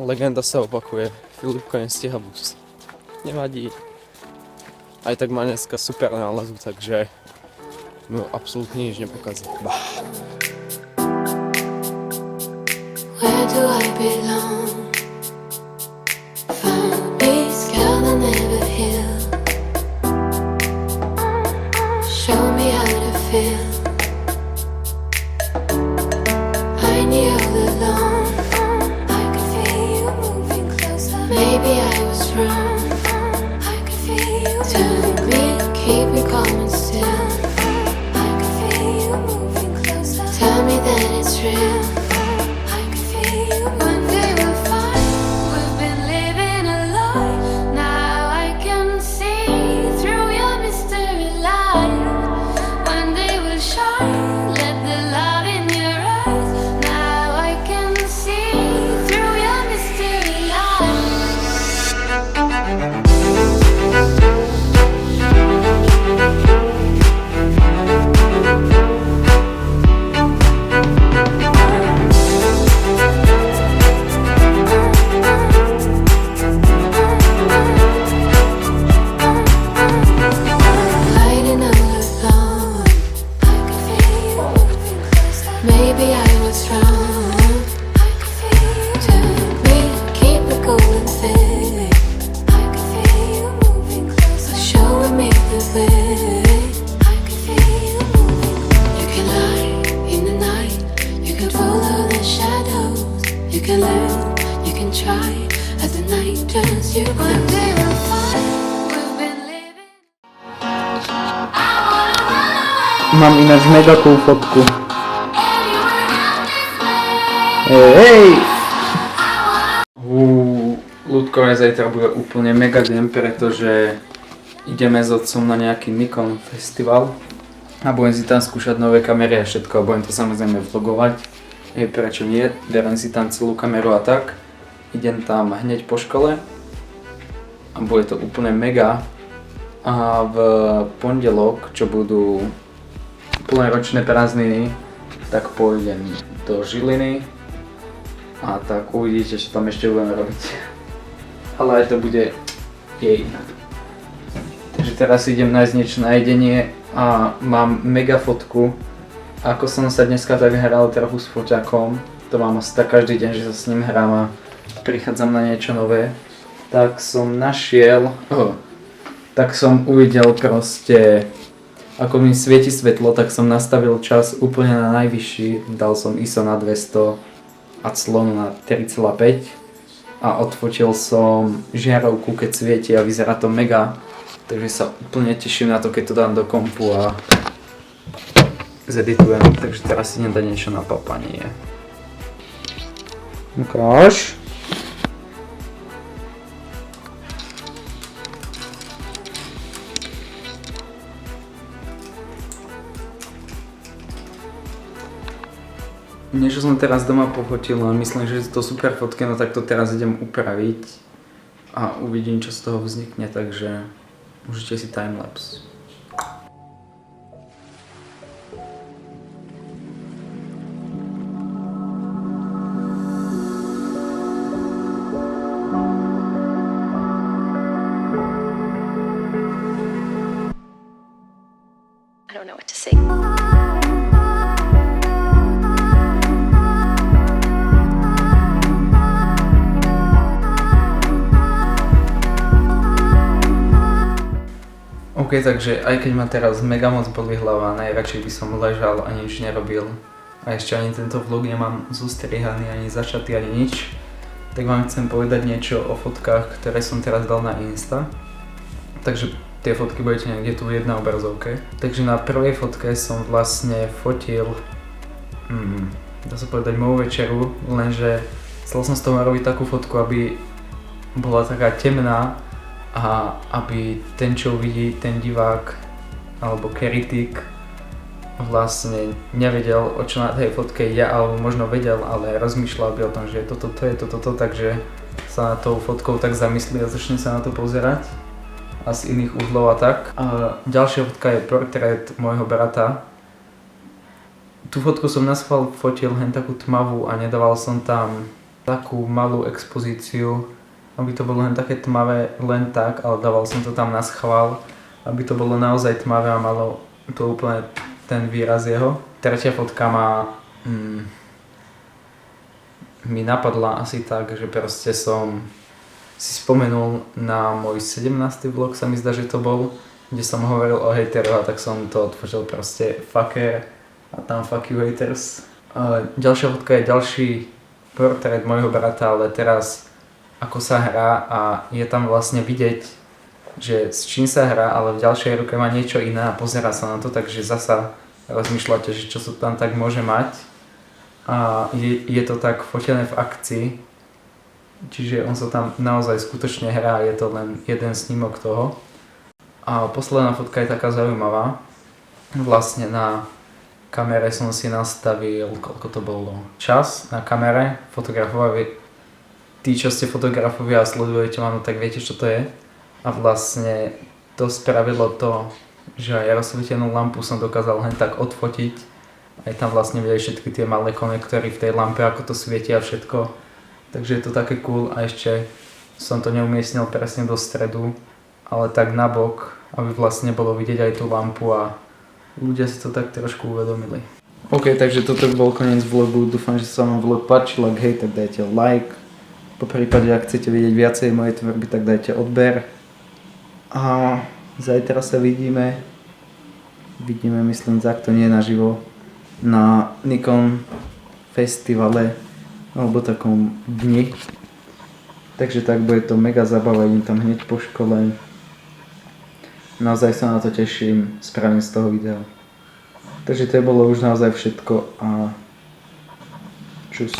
Legenda sa opakuje. Filipko nestíha bus. Nevadí. Aj tak má dneska super náladu, takže mu absolútne nič nepokazí. Bah. Where do I belong? Found me scared and never heal. Show me how to feel. I knew all along. I could feel you moving closer. Maybe I was wrong. I could feel you telling me, keep me calm and still. I could feel you moving closer. Tell me that it's real. Mám ináč mega cool fotku. Hej! Ľudkové zajtra bude úplne mega deň, pretože ideme s otcom na nejaký Nikon festival a budem si tam skúšať nové kamery a všetko a budem to samozrejme vlogovať. Prečo nie, berem si tam celú kameru a tak. Idem tam hneď po škole a bude to úplne mega. A v pondelok, čo budú úplne ročné prázdniny, tak pôjdem do Žiliny a tak uvidíte, čo tam ešte budeme robiť. Ale aj to bude jej. Takže teraz idem nájsť niečo na jedenie a mám mega fotku, ako som sa dneska tak hral trochu s foťakom. To mám asi tak každý deň, že sa s ním hrám a prichádzam na niečo nové. Tak som našiel, tak som uvidel proste, ako mi svieti svetlo, tak som nastavil čas úplne na najvyšší, dal som ISO na 200 a clonu na 3,5 a odfotil som žiarovku, keď svieti a vyzerá to mega, takže sa úplne teším na to, keď to dám do kompu a zeditujem, takže teraz si nedá niečo na papanie. Ukáž. Niečo som teraz doma pofotil a myslím, že je to super fotky, no tak to teraz idem upraviť a uvidím, čo z toho vznikne, takže užite si timelapse. I don't know what to say. OK, takže aj keď ma teraz mega moc bolí hlava, najradšej by som ležal a nič nerobil a ešte ani tento vlog nemám zostrihaný, ani začatý, ani nič, tak vám chcem povedať niečo o fotkách, ktoré som teraz dal na Insta. Takže tie fotky budete niekde tu v jednej obrazovke. Takže na prvej fotke som vlastne fotil, dá sa povedať, moju večeru, lenže chcel som z toho robiť takú fotku, aby bola taká temná a aby ten, čo uvidí, ten divák alebo kritik vlastne nevedel, o čo na tej fotke ide, alebo možno vedel, ale rozmýšľal by o tom, že toto je toto, takže sa na tou fotkou tak zamyslí a začne sa na to pozerať a z iných uhlov a tak. A ďalšia fotka je portrét môjho brata. Tú fotku som naschvál fotil hen takú tmavú a nedával som tam takú malú expozíciu, aby to bolo len také tmavé, len tak, ale dával som to tam na schvál, aby to bolo naozaj tmavé a malo to úplne ten výraz jeho. Tretia fotka mi napadla asi tak, že proste som si spomenul na môj 17. vlog, sa mi zdá, že to bol, kde som hovoril o hateroch, a tak som to otvoril proste fucker a tam fuck you haters. Ďalšia fotka je ďalší portrét môjho brata, ale teraz ako sa hrá a je tam vlastne vidieť, že s čím sa hrá, ale v ďalšej ruke má niečo iné a pozerá sa na to, takže zasa rozmýšľate, že čo sa tam tak môže mať. A je to tak fotené v akcii, čiže on sa tam naozaj skutočne hrá, je to len jeden snímok toho. A posledná fotka je taká zaujímavá. Vlastne na kamere som si nastavil, koľko to bolo, čas na kamere, fotografovali. Tí, čo ste fotografovia a sledujete ma, no tak viete, čo to je. A vlastne to spravilo to, že aj rozsvietenú lampu som dokázal len tak odfotiť. Aj tam vlastne videli všetky tie malé konektory v tej lampe, ako to svieti a všetko. Takže je to také cool a ešte som to neumiestnil presne do stredu, ale tak nabok, aby vlastne bolo vidieť aj tú lampu a ľudia si to tak trošku uvedomili. OK, takže toto bol koniec vlogu, dúfam, že sa vám vlog páčil, ak hej, tak dajte like. Po prípade, ak chcete vidieť viacej mojej tvorby, tak dajte odber. A zajtra sa vidíme, myslím, to nie naživo, na Nikon festivale, alebo takom dni. Takže tak bude to mega zabava, idem tam hneď po škole. Naozaj sa na to teším, spravím z toho video. Takže to bolo už naozaj všetko a čus.